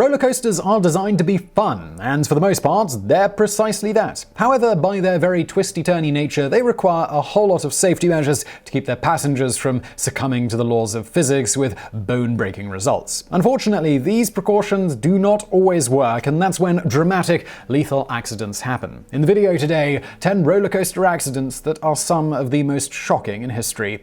Roller coasters are designed to be fun, and for the most part, they're precisely that. However, by their very twisty-turny nature, they require a whole lot of safety measures to keep their passengers from succumbing to the laws of physics with bone-breaking results. Unfortunately, these precautions do not always work, and that's when dramatic, lethal accidents happen. In the video today, 10 roller coaster accidents that are some of the most shocking in history.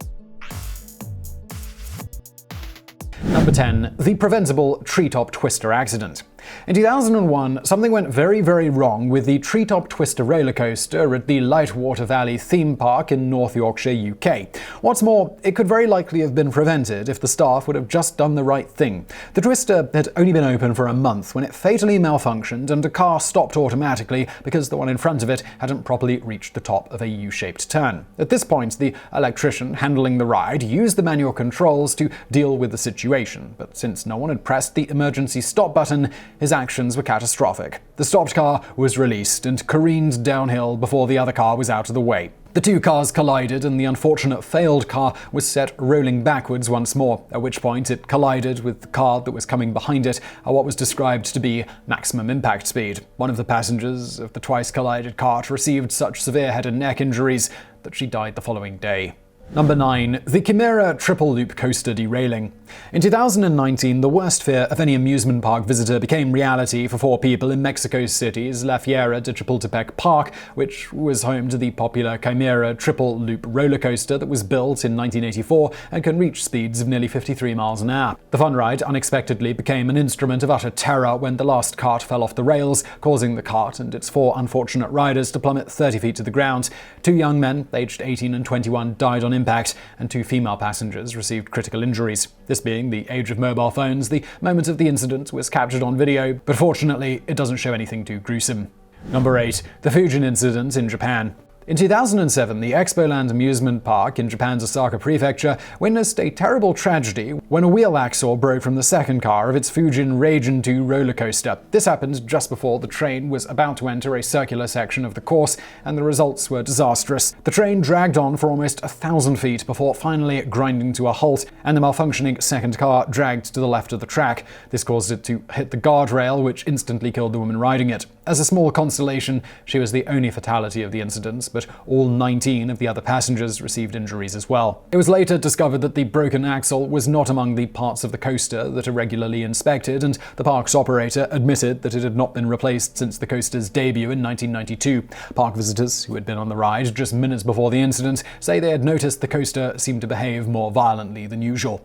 Number 10. The preventable treetop twister accident. In 2001, something went very wrong with the Treetop Twister roller coaster at the Lightwater Valley theme park in North Yorkshire, UK. What's more, it could very likely have been prevented if the staff would have just done the right thing. The twister had only been open for a month when it fatally malfunctioned and a car stopped automatically because the one in front of it hadn't properly reached the top of a U-shaped turn. At this point, the electrician handling the ride used the manual controls to deal with the situation, but since no one had pressed the emergency stop button, his actions were catastrophic. The stopped car was released and careened downhill before the other car was out of the way. The two cars collided and the unfortunate failed car was set rolling backwards once more, at which point it collided with the car that was coming behind it at what was described to be maximum impact speed. One of the passengers of the twice collided cart received such severe head and neck injuries that she died the following day. Number 9. The Chimera Triple Loop Coaster derailing. In 2019, the worst fear of any amusement park visitor became reality for 4 people in Mexico City's La Fiera de Chapultepec Park, which was home to the popular Chimera Triple Loop roller coaster that was built in 1984 and can reach speeds of nearly 53 miles an hour. The fun ride unexpectedly became an instrument of utter terror when the last cart fell off the rails, causing the cart and its 4 unfortunate riders to plummet 30 feet to the ground. 2 young men, aged 18 and 21, died on impact, and 2 female passengers received critical injuries. This being the age of mobile phones, the moment of the incident was captured on video, but fortunately it doesn't show anything too gruesome. Number 8. The Fujin incident in Japan. In 2007, the Expoland amusement park in Japan's Osaka Prefecture witnessed a terrible tragedy when a wheel axle broke from the second car of its Fujin Ragen 2 roller coaster. This happened just before the train was about to enter a circular section of the course, and the results were disastrous. The train dragged on for almost 1,000 feet before finally grinding to a halt, and the malfunctioning second car dragged to the left of the track. This caused it to hit the guardrail, which instantly killed the woman riding it. As a small consolation, she was the only fatality of the incident, but all 19 of the other passengers received injuries as well. It was later discovered that the broken axle was not among the parts of the coaster that are regularly inspected, and the park's operator admitted that it had not been replaced since the coaster's debut in 1992. Park visitors who had been on the ride just minutes before the incident say they had noticed the coaster seemed to behave more violently than usual.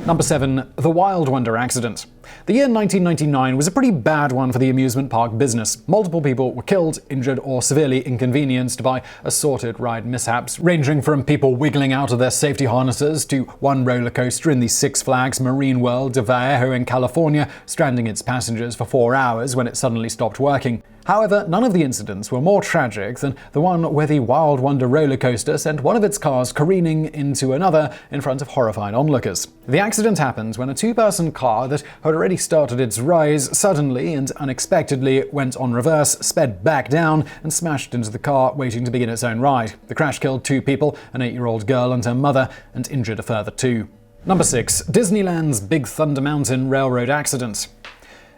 Number 7. The Wild Wonder accident. The year 1999 was a pretty bad one for the amusement park business. Multiple people were killed, injured, or severely inconvenienced by assorted ride mishaps, ranging from people wiggling out of their safety harnesses to one roller coaster in the Six Flags Marine World de Vallejo in California, stranding its passengers for 4 hours when it suddenly stopped working. However, none of the incidents were more tragic than the one where the Wild Wonder roller coaster sent one of its cars careening into another in front of horrified onlookers. The accident happened when a 2-person car that had already started its rise suddenly and unexpectedly went on reverse, sped back down, and smashed into the car waiting to begin its own ride. The crash killed 2 people, an 8-year-old girl and her mother, and injured a further 2. Number 6. Disneyland's Big Thunder Mountain Railroad accident.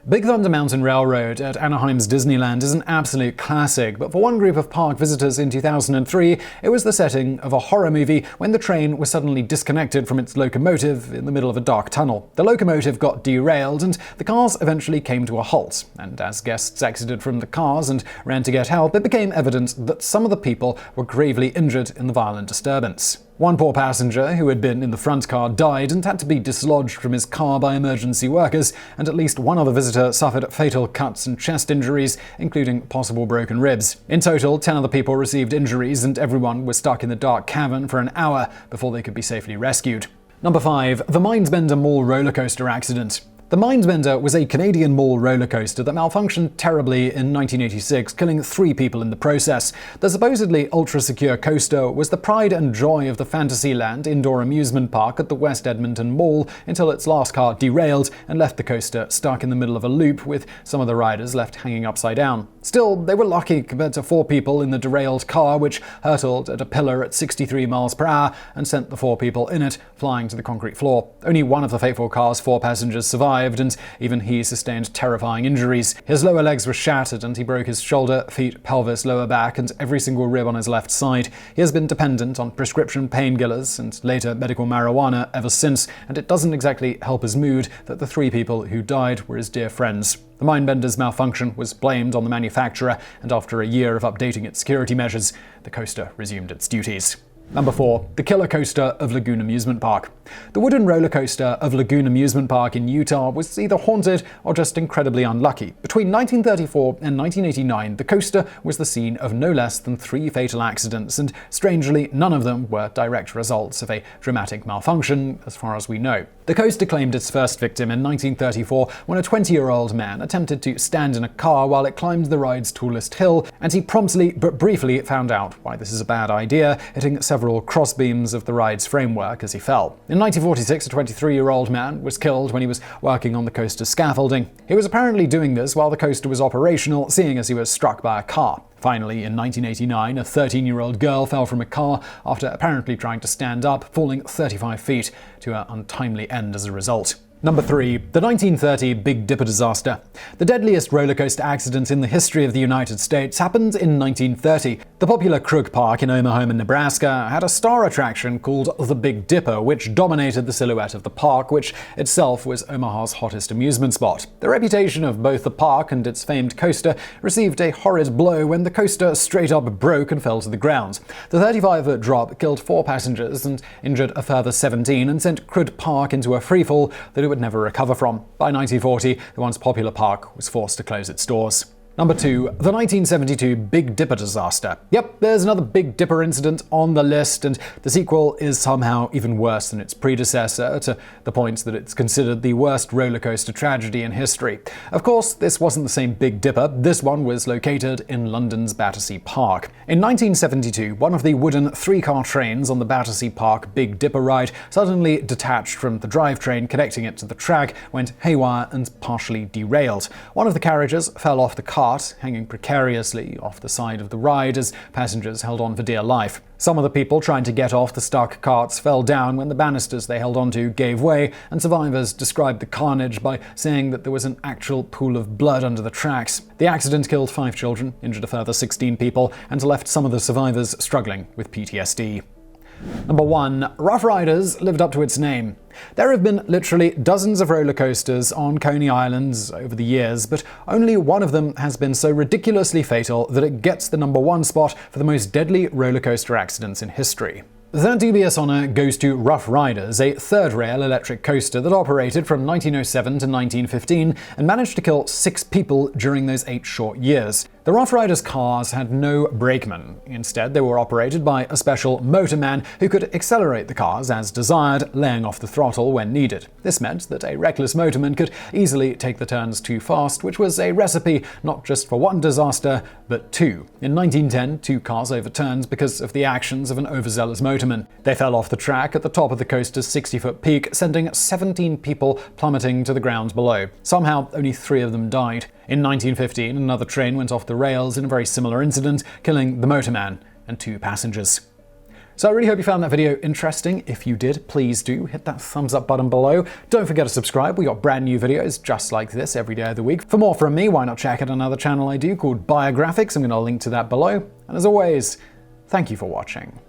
Big Thunder Mountain Railroad at Anaheim's Disneyland is an absolute classic, but for one group of park visitors in 2003, it was the setting of a horror movie when the train was suddenly disconnected from its locomotive in the middle of a dark tunnel. The locomotive got derailed and the cars eventually came to a halt, and as guests exited from the cars and ran to get help, it became evident that some of the people were gravely injured in the violent disturbance. One poor passenger who had been in the front car died and had to be dislodged from his car by emergency workers, and at least one other visitor suffered fatal cuts and chest injuries, including possible broken ribs. In total, 10 other people received injuries, and everyone was stuck in the dark cavern for an hour before they could be safely rescued. Number 5. The Mindbender Mall roller coaster accident. The Mindbender was a Canadian mall roller coaster that malfunctioned terribly in 1986, killing 3 people in the process. The supposedly ultra-secure coaster was the pride and joy of the Fantasyland indoor amusement park at the West Edmonton Mall until its last car derailed and left the coaster stuck in the middle of a loop, with some of the riders left hanging upside down. Still, they were lucky compared to 4 people in the derailed car, which hurtled at a pillar at 63 miles per hour and sent the 4 people in it flying to the concrete floor. Only one of the fateful car's 4 passengers survived, survived, and even he sustained terrifying injuries. His lower legs were shattered, and he broke his shoulder, feet, pelvis, lower back, and every single rib on his left side. He has been dependent on prescription painkillers and later medical marijuana ever since, and it doesn't exactly help his mood that the 3 people who died were his dear friends. The Mindbender's malfunction was blamed on the manufacturer, and after a year of updating its security measures, the coaster resumed its duties. Number 4. The Killer Coaster of Lagoon Amusement Park. The wooden roller coaster of Lagoon Amusement Park in Utah was either haunted or just incredibly unlucky. Between 1934 and 1989, the coaster was the scene of no less than 3 fatal accidents, and strangely, none of them were direct results of a dramatic malfunction, as far as we know. The coaster claimed its first victim in 1934 when a 20-year-old man attempted to stand in a car while it climbed the ride's tallest hill, and he promptly but briefly found out why this is a bad idea, hitting several crossbeams of the ride's framework as he fell. In 1946, a 23-year-old man was killed when he was working on the coaster's scaffolding. He was apparently doing this while the coaster was operational, seeing as he was struck by a car. Finally, in 1989, a 13-year-old girl fell from a car after apparently trying to stand up, falling 35 feet to her untimely end as a result. Number 3. The 1930 Big Dipper disaster. The deadliest roller coaster accident in the history of the United States happened in 1930. The popular Krug Park in Omaha, Nebraska, had a star attraction called the Big Dipper, which dominated the silhouette of the park, which itself was Omaha's hottest amusement spot. The reputation of both the park and its famed coaster received a horrid blow when the coaster straight up broke and fell to the ground. The 35-foot drop killed 4 passengers and injured a further 17 and sent Krug Park into a freefall that it would never recover from. By 1940, the once popular park was forced to close its doors. Number 2. The 1972 Big Dipper disaster. Yep, there's another Big Dipper incident on the list, and the sequel is somehow even worse than its predecessor, to the point that it's considered the worst roller coaster tragedy in history. Of course, this wasn't the same Big Dipper. This one was located in London's Battersea Park. In 1972, one of the wooden 3-car trains on the Battersea Park Big Dipper ride suddenly detached from the drivetrain connecting it to the track, went haywire, and partially derailed. One of the carriages fell off the car, hanging precariously off the side of the ride as passengers held on for dear life. Some of the people trying to get off the stuck carts fell down when the banisters they held onto gave way, and survivors described the carnage by saying that there was an actual pool of blood under the tracks. The accident killed 5 children, injured a further 16 people, and left some of the survivors struggling with PTSD. Number 1. Rough Riders lived up to its name. There have been literally dozens of roller coasters on Coney Island over the years, but only one of them has been so ridiculously fatal that it gets the number 1 spot for the most deadly roller coaster accidents in history. That dubious honor goes to Rough Riders, a third-rail electric coaster that operated from 1907 to 1915 and managed to kill 6 people during those 8 short years. The Rough Riders cars had no brakeman. Instead, they were operated by a special motorman who could accelerate the cars as desired, laying off the throttle when needed. This meant that a reckless motorman could easily take the turns too fast, which was a recipe not just for one disaster, but 2. In 1910, 2 cars overturned because of the actions of an overzealous motorman. They fell off the track at the top of the coaster's 60-foot peak, sending 17 people plummeting to the ground below. Somehow, only 3 of them died. In 1915, another train went off the rails in a very similar incident, killing the motorman and 2 passengers. So I really hope you found that video interesting. If you did, please do hit that thumbs up button below. Don't forget to subscribe. We got brand new videos just like this every day of the week. For more from me, why not check out another channel I do called Biographics? I'm going to link to that below. And as always, thank you for watching.